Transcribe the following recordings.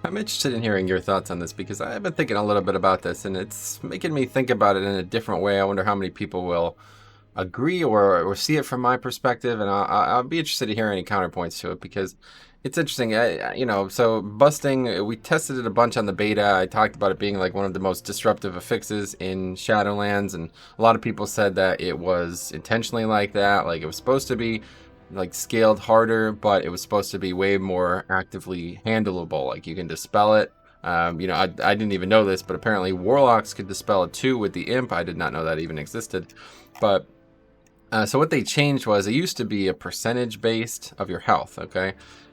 I'm interested in hearing your thoughts on this because I've been thinking a little bit about this and it's making me think about it in a different way. I wonder how many people will agree or see it from my perspective, and I'll be interested to hear any counterpoints to it because it's interesting. So busting, we tested it a bunch on the beta. I talked about it being like one of the most disruptive affixes in Shadowlands, and a lot of people said that it was intentionally like that, like it was supposed to be like scaled harder, but it was supposed to be way more actively handleable. Like you can dispel it. I didn't even know this, but apparently warlocks could dispel it too with the imp. I did not know that even existed. But so what they changed was it used to be a percentage based of your health, okay?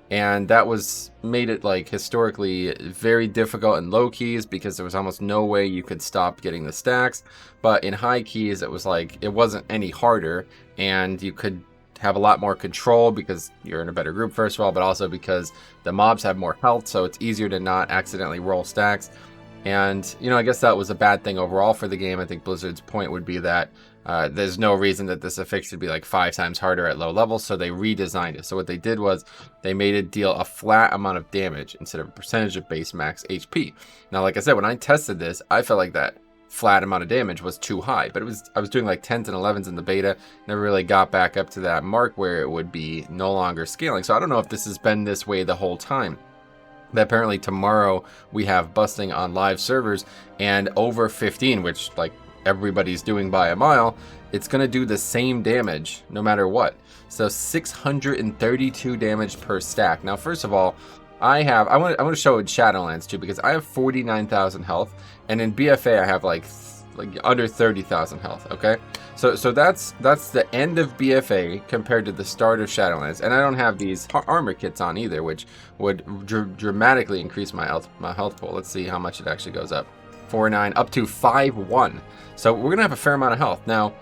And that was made it like historically very difficult in low keys because there was almost no way you could stop getting the stacks. But in high keys, it was like it wasn't any harder, and you could have a lot more control because you're in a better group, first of all, but also because the mobs have more health, so it's easier to not accidentally roll stacks. And, I guess that was a bad thing overall for the game. I think Blizzard's point would be that there's no reason that this affix should be like 5 times harder at low levels, so they redesigned it. So what they did was they made it deal a flat amount of damage instead of a percentage of base max HP. Now, like I said, when I tested this, I felt like that flat amount of damage was too high, but I was doing like 10s and 11s in the beta, never really got back up to that mark where it would be no longer scaling. So I don't know if this has been this way the whole time. But apparently tomorrow we have busting on live servers, and over 15, which like everybody's doing by a mile, it's going to do the same damage no matter what. So 632 damage per stack. Now, first of all, I want to show in Shadowlands too, because I have 49,000 health, and in BFA I have like under 30,000 health. Okay, so that's the end of BFA compared to the start of Shadowlands, and I don't have these armor kits on either, which would dramatically increase my health pool. Let's see how much it actually goes up. 4.9 up to 5.1. So we're gonna have a fair amount of health. Now,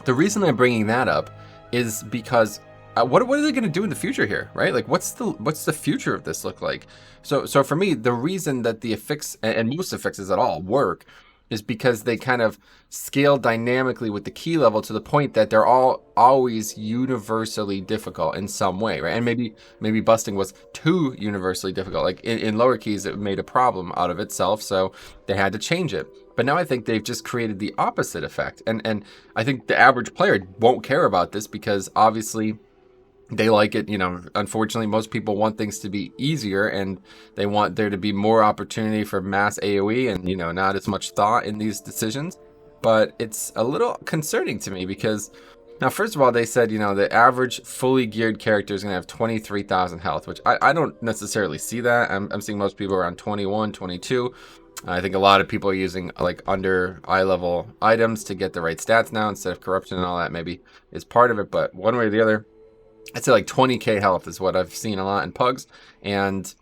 the reason I'm bringing that up is because what are they going to do in the future here, right? Like, what's the future of this look like? So for me, the reason that the affix and most affixes at all work is because they kind of scale dynamically with the key level to the point that they're all always universally difficult in some way, right? And maybe busting was too universally difficult. Like in lower keys, it made a problem out of itself, so they had to change it. But now I think they've just created the opposite effect, and I think the average player won't care about this because obviously they like it. Unfortunately, most people want things to be easier, and they want there to be more opportunity for mass AoE and, not as much thought in these decisions. But it's a little concerning to me because now, first of all, they said, the average fully geared character is going to have 23,000 health, which I don't necessarily see that. I'm seeing most people around 21, 22. I think a lot of people are using like under eye level items to get the right stats now instead of corruption and all that maybe is part of it. But one way or the other, I'd say like 20k health is what I've seen a lot in pugs, and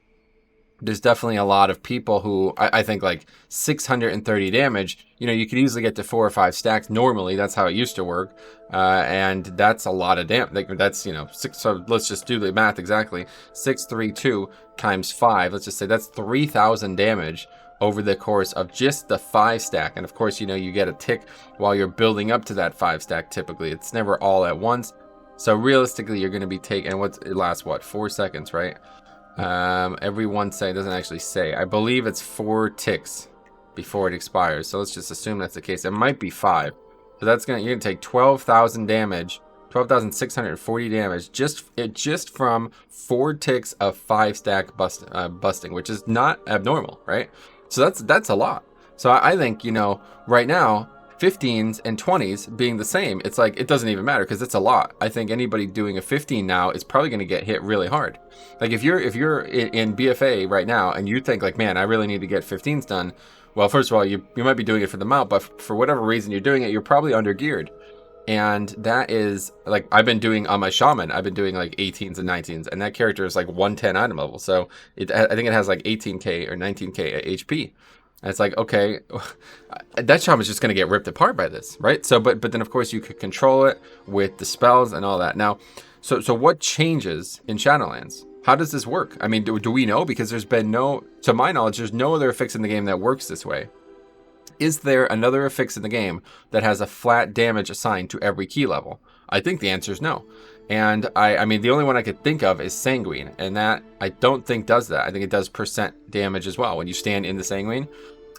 there's definitely a lot of people who I think like 630 damage, you could easily get to 4 or 5 stacks normally. That's how it used to work, and that's a lot of damage. Like that's six. So let's just do the math exactly. 632 times 5. Let's just say that's 3,000 damage over the course of just the 5 stack. And of course, you get a tick while you're building up to that 5 stack. Typically, it's never all at once. So realistically, you're going to be taking, and it lasts 4 seconds, right? Every 1 second, doesn't actually say. I believe it's 4 ticks before it expires. So let's just assume that's the case. It might be 5. So you're gonna take 12,000 damage, 12,640 damage just from 4 ticks of 5 stack busting, which is not abnormal, right? So that's a lot. So I think right now, 15s and 20s being the same, it's like it doesn't even matter because it's a lot. I think anybody doing a 15 now is probably going to get hit really hard. Like if you're in BFA right now and you think like, man, I really need to get 15s done. Well, first of all, you might be doing it for the mount, but for whatever reason you're doing it, you're probably undergeared. And that is like I've been doing on my shaman. I've been doing like 18s and 19s, and that character is like 110 item level. So I think it has like 18k or 19k HP. And it's like, okay, that shaman's just going to get ripped apart by this, right? So, but then of course you could control it with the spells and all that. Now, so what changes in Shadowlands? How does this work? I mean, do we know? Because there's been to my knowledge, there's no other affix in the game that works this way. Is there another affix in the game that has a flat damage assigned to every key level? I think the answer is no. And I mean, the only one I could think of is Sanguine, and that I don't think does that. I think it does percent damage as well when you stand in the Sanguine.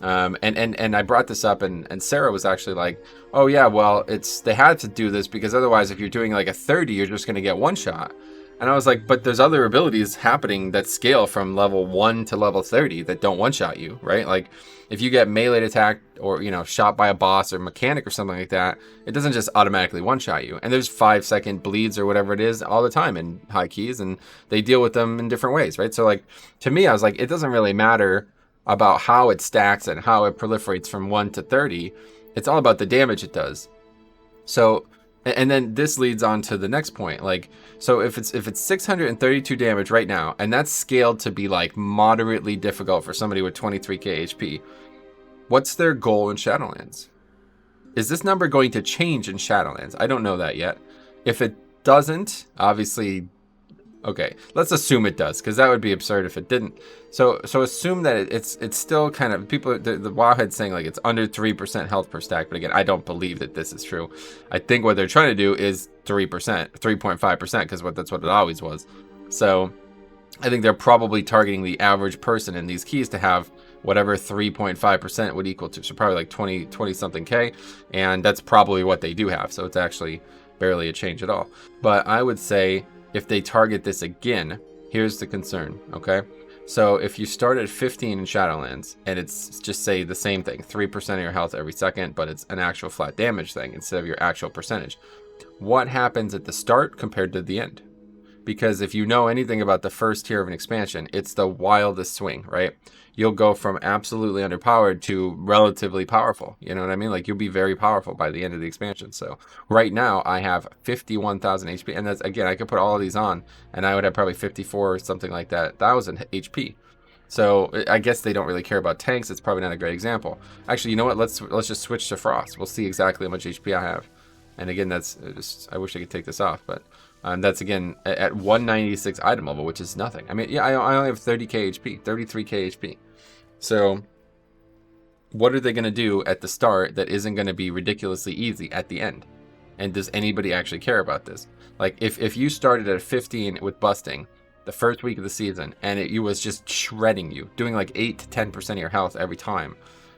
And I brought this up, and Sarah was actually like, oh yeah, well, they had to do this because otherwise if you're doing like a 30, you're just going to get one shot. And I was like, but there's other abilities happening that scale from level 1 to level 30 that don't one-shot you, right? Like, if you get melee attacked or, you know, shot by a boss or mechanic or something like that, it doesn't just automatically one-shot you. And there's 5-second bleeds or whatever it is all the time in high keys, and they deal with them in different ways, right? So, like, to me, I was like, it doesn't really matter about how it stacks and how it proliferates from 1 to 30. It's all about the damage it does. So, and then this leads on to the next point. Like, so if it's 632 damage right now, and that's scaled to be like moderately difficult for somebody with 23k HP, what's their goal in Shadowlands? Is this number going to change in Shadowlands? I don't know that yet. If it doesn't, obviously, okay, let's assume it does, because that would be absurd if it didn't. So assume that it's still kind of, people, the Wowhead's saying like it's under 3% health per stack, but again, I don't believe that this is true. I think what they're trying to do is 3%, 3.5%, because that's what it always was. So I think they're probably targeting the average person in these keys to have whatever 3.5% would equal to, so probably like 20 something K, and that's probably what they do have, so it's actually barely a change at all. But I would say, if they target this again, here's the concern, okay? So if you start at 15 in Shadowlands, and it's just say the same thing, 3% of your health every second, but it's an actual flat damage thing instead of your actual percentage, what happens at the start compared to the end? Because if you know anything about the first tier of an expansion, it's the wildest swing, right? You'll go from absolutely underpowered to relatively powerful. You know what I mean? Like, you'll be very powerful by the end of the expansion. So right now I have 51,000 HP, and that's, again, I could put all of these on and I would have probably 54 or something like that 1,000 HP. So I guess they don't really care about tanks. It's probably not a great example. Actually, you know what? Let's just switch to Frost. We'll see exactly how much HP I have. And again, that's just, I wish I could take this off, but that's again at 196 item level, which is nothing. I mean, yeah, I only have 30k HP, 33k HP. So what are they going to do at the start that isn't going to be ridiculously easy at the end? And does anybody actually care about this? Like, if you started at 15 with busting the first week of the season, and it was just shredding you, doing like 8 to 10% of your health every time,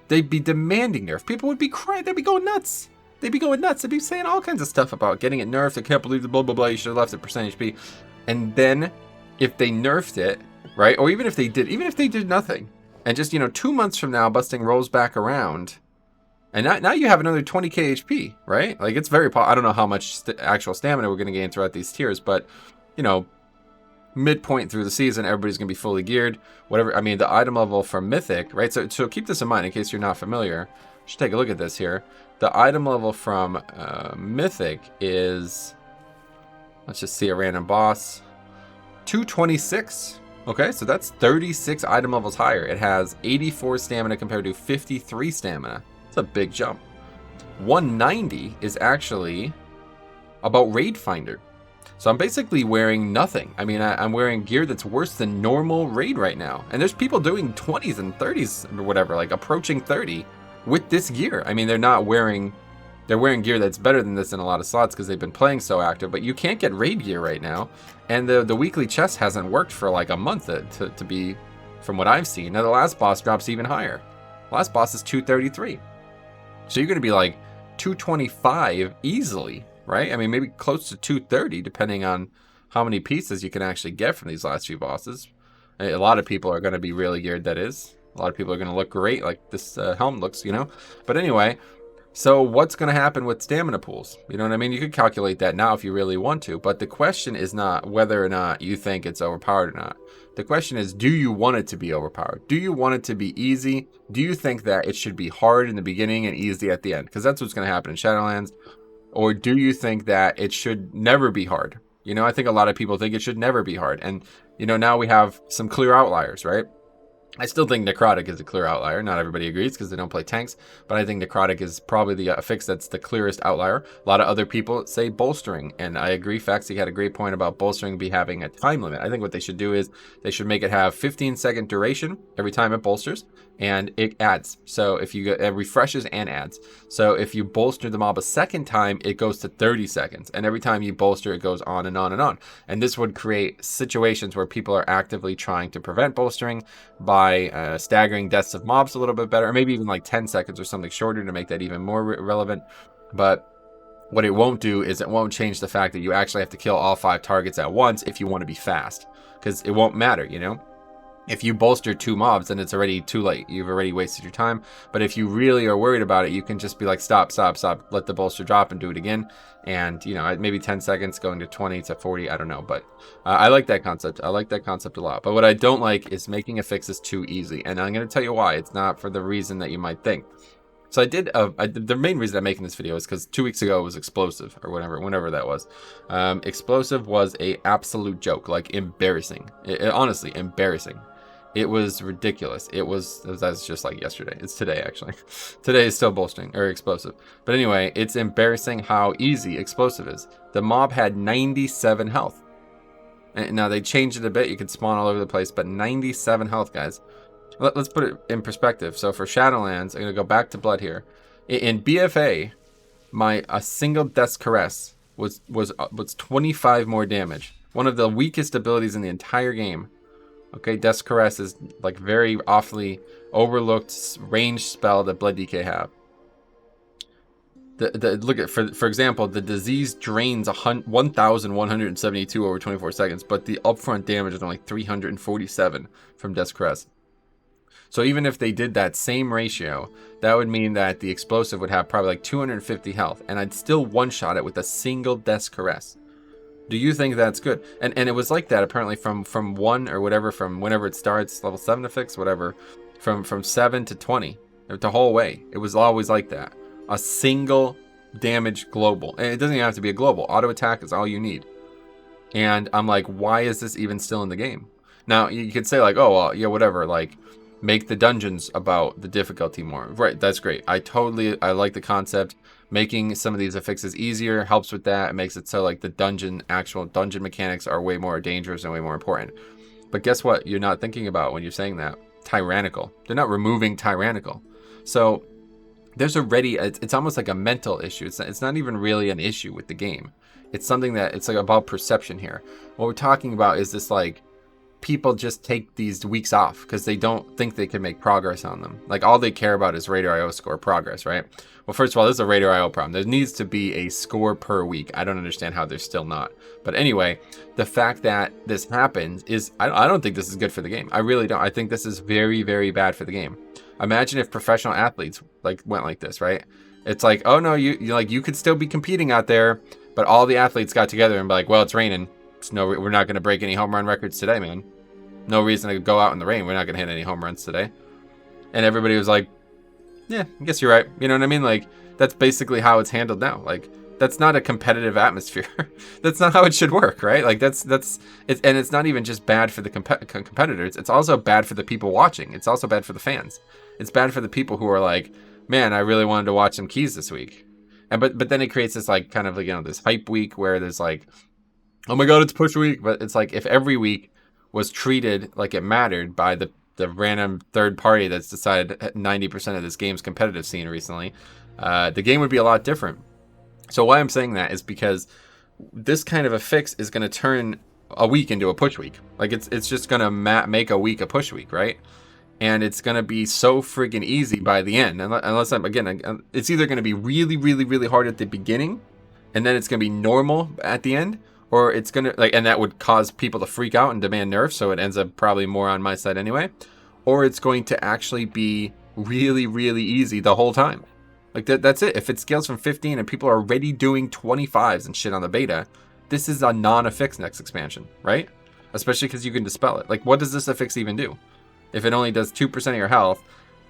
they'd be demanding nerf. People would be crying. They'd be going nuts. They'd be going nuts. They'd be saying all kinds of stuff about getting it nerfed. I can't believe the blah, blah, blah. You should have left it percent HP. And then if they nerfed it, right? Or even if they did nothing, and just, 2 months from now, busting rolls back around, and now you have another 20k HP, right? Like, it's very, I don't know how much actual stamina we're going to gain throughout these tiers, but, midpoint through the season, everybody's going to be fully geared, whatever. I mean, the item level for Mythic, right? So keep this in mind in case you're not familiar. You should take a look at this here. The item level from Mythic is, let's just see a random boss, 226. Okay, so that's 36 item levels higher. It has 84 stamina compared to 53 stamina. It's a big jump. 190 is actually about Raid Finder. So I'm basically wearing nothing. I mean, I'm wearing gear that's worse than normal Raid right now. And there's people doing 20s and 30s or whatever, like approaching 30 with this gear. I mean, they're wearing gear that's better than this in a lot of slots because they've been playing so active, but you can't get Raid gear right now. And the weekly chest hasn't worked for like a month to be, from what I've seen. Now the last boss drops even higher. Last boss is 233. So you're going to be like 225 easily, right? I mean, maybe close to 230 depending on how many pieces you can actually get from these last few bosses. A lot of people are going to be really geared, that is. A lot of people are going to look great like this helm looks, But anyway, so what's going to happen with stamina pools? You know what I mean? You could calculate that now if you really want to, but the question is not whether or not you think it's overpowered or not. The question is, do you want it to be overpowered? Do you want it to be easy? Do you think that it should be hard in the beginning and easy at the end? Because that's what's going to happen in Shadowlands. Or do you think that it should never be hard? I think a lot of people think it should never be hard. And, now we have some clear outliers, right? I still think necrotic is a clear outlier. Not everybody agrees because they don't play tanks, but I think necrotic is probably the affix that's the clearest outlier. A lot of other people say bolstering, and I agree. Faxi had a great point about bolstering be having a time limit. I think what they should do is they should make it have 15-second duration every time it bolsters, and it adds. So if you it refreshes and adds. So if you bolster the mob a second time, it goes to 30 seconds, and every time you bolster, it goes on and on and on. And this would create situations where people are actively trying to prevent bolstering by staggering deaths of mobs a little bit better, or maybe even like 10 seconds or something shorter to make that even more relevant. But what it won't do is it won't change the fact that you actually have to kill all 5 targets at once if you want to be fast, because it won't matter, you know? If you bolster 2 mobs, then it's already too late. You've already wasted your time. But if you really are worried about it, you can just be like, stop, let the bolster drop and do it again. And, you know, maybe 10 seconds going to 20 to 40, I don't know. But I like that concept. I like that concept a lot. But what I don't like is making affixes too easy. And I'm going to tell you why. It's not for the reason that you might think. So the main reason I'm making this video is because 2 weeks ago it was explosive, or whenever that was. Explosive was a absolute joke, like embarrassing. Honestly, embarrassing. It was ridiculous. That's just like yesterday. It's today, actually. Today is still bolstering, or explosive. But anyway, it's embarrassing how easy explosive is. The mob had 97 health. And now they changed it a bit. You could spawn all over the place, but 97 health, guys. Let's put it in perspective. So for Shadowlands, I'm going to go back to Blood here. In BFA, a single Death's Caress was 25 more damage. One of the weakest abilities in the entire game. Okay, Death's Caress is like very awfully overlooked ranged spell that Blood DK have. Look at for example, the disease drains 1,172 over 24 seconds, but the upfront damage is only 347 from Death's Caress. So even if they did that same ratio, that would mean that the explosive would have probably like 250 health, and I'd still one-shot it with a single Death's Caress. Do you think that's good? And it was like that apparently from 1 or whatever, from whenever it starts, level 7 affix, whatever, from 7 to 20, the whole way. It was always like that. A single damage global. And it doesn't even have to be a global. Auto attack is all you need. And I'm like, why is this even still in the game? Now, you could say like, oh, well, yeah, whatever, like, make the dungeons about the difficulty more. Right, that's great. I like the concept. Making some of these affixes easier helps with that. It makes it so like the actual dungeon mechanics are way more dangerous and way more important. But guess what you're not thinking about when you're saying that? Tyrannical. They're not removing Tyrannical. So there's already, it's almost like a mental issue. It's not even really an issue with the game. It's something that, it's like about perception here. What we're talking about is this like, people just take these weeks off because they don't think they can make progress on them. Like all they care about is Radar IO score progress, right? Well, first of all, this is a Radar IO problem. There needs to be a score per week. I don't understand how there's still not. But anyway, the fact that this happens is, I don't think this is good for the game. I really don't. I think this is very, very bad for the game. Imagine if professional athletes like went like this, right? It's like, oh no, you could still be competing out there, but all the athletes got together and be like, well, it's raining. No, we're not going to break any home run records today, man. No reason to go out in the rain. We're not going to hit any home runs today. And everybody was like, yeah, I guess you're right. You know what I mean? Like, that's basically how it's handled now. Like, that's not a competitive atmosphere. That's not how it should work, right? Like, and it's not even just bad for the competitors. It's also bad for the people watching. It's also bad for the fans. It's bad for the people who are like, man, I really wanted to watch some keys this week. And but then it creates this like kind of like, you know, this hype week where there's like, oh my God, it's push week. But it's like if every week was treated like it mattered by the random third party that's decided 90% of this game's competitive scene recently, the game would be a lot different. So why I'm saying that is because this kind of a fix is going to turn a week into a push week. Like it's just going to make a week a push week, right? And it's going to be so friggin' easy by the end. Unless it's either going to be really, really, really hard at the beginning, and then it's going to be normal at the end, or it's going to and that would cause people to freak out and demand nerfs. So it ends up probably more on my side anyway, or it's going to actually be really, really easy the whole time. Like that's it. If it scales from 15 and people are already doing 25s and shit on the beta, this is a non-affix next expansion, right? Especially because you can dispel it. Like, what does this affix even do? If it only does 2% of your health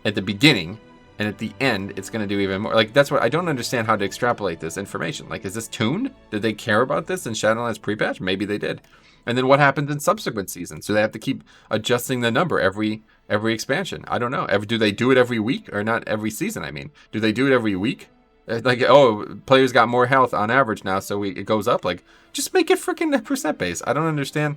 at the beginning, and at the end, it's going to do even more. Like, that's what I don't understand how to extrapolate this information. Like, is this tuned? Did they care about this in Shadowlands pre-patch? Maybe they did. And then what happens in subsequent seasons? So they have to keep adjusting the number every expansion. I don't know. Do they do it every week or not every season? I mean, do they do it every week? Like, oh, players got more health on average now, so it goes up. Like, just make it freaking percent based. I don't understand.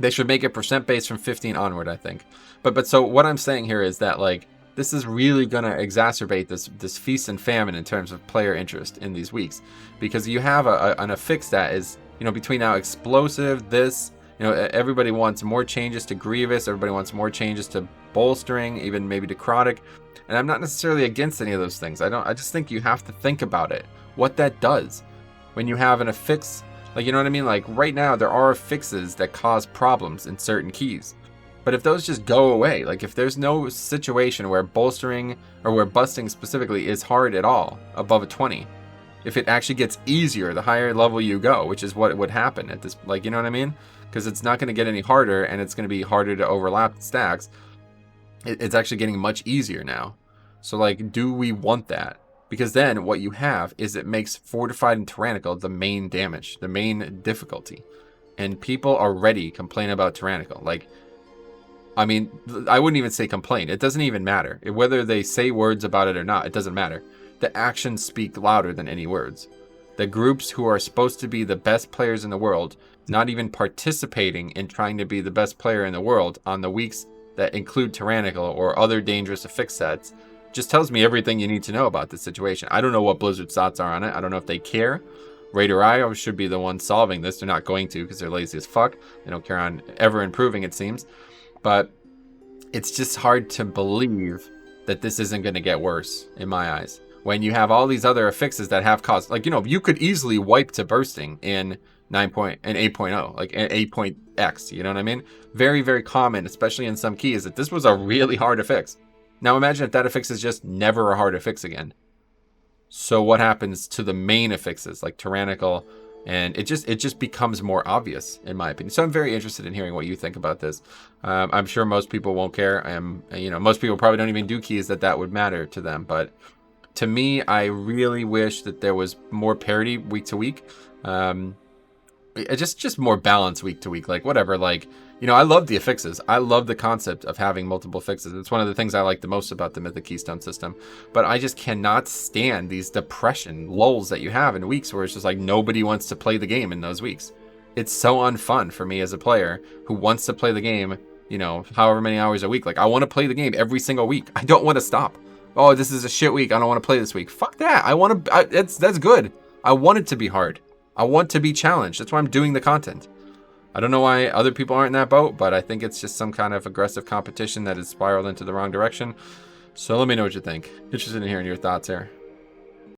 They should make it percent based from 15 onward, I think. But so what I'm saying here is that, like, this is really going to exacerbate this feast and famine in terms of player interest in these weeks, because you have an affix that is, you know, between now explosive, this, you know, everybody wants more changes to Grievous, everybody wants more changes to bolstering, even maybe necrotic. And I'm not necessarily against any of those things. I just think you have to think about it, what that does when you have an affix. Like, you know what I mean? Like, right now there are affixes that cause problems in certain keys. But if those just go away, like if there's no situation where bolstering or where busting specifically is hard at all above a 20, if it actually gets easier the higher level you go, which is what would happen at this, like, you know what I mean? Because it's not going to get any harder, and it's going to be harder to overlap stacks. It's actually getting much easier now. So, like, do we want that? Because then what you have is it makes Fortified and Tyrannical the main damage, the main difficulty. And people already complain about Tyrannical. Like, I mean, I wouldn't even say complain. It doesn't even matter. Whether they say words about it or not, it doesn't matter. The actions speak louder than any words. The groups who are supposed to be the best players in the world, not even participating in trying to be the best player in the world on the weeks that include Tyrannical or other dangerous affix sets, just tells me everything you need to know about this situation. I don't know what Blizzard's thoughts are on it. I don't know if they care. Raider IO should be the one solving this. They're not going to, because they're lazy as fuck. They don't care on ever improving, it seems. But it's just hard to believe that this isn't going to get worse, in my eyes. When you have all these other affixes that have caused, like, you know, you could easily wipe to bursting in 8.0, like 8.x, you know what I mean? Very, very common, especially in some keys, that this was a really hard affix. Now imagine if that affix is just never a hard affix again. So what happens to the main affixes, like Tyrannical, and it just becomes more obvious, in my opinion. So I'm very interested in hearing what you think about this. I'm sure most people won't care. You know, most people probably don't even do keys that would matter to them. But to me, I really wish that there was more parity week to week. Just more balance week to week. Like, whatever, like, you know, I love the affixes. I love the concept of having multiple fixes. It's one of the things I like the most about the Mythic Keystone system. But I just cannot stand these depression lulls that you have in weeks where it's just like nobody wants to play the game in those weeks. It's so unfun for me as a player who wants to play the game, you know, however many hours a week. Like, I want to play the game every single week. I don't want to stop. Oh, this is a shit week. I don't want to play this week. Fuck that. That's good. I want it to be hard. I want to be challenged. That's why I'm doing the content. I don't know why other people aren't in that boat, but I think it's just some kind of aggressive competition that has spiraled into the wrong direction. So let me know what you think. Interested in hearing your thoughts here.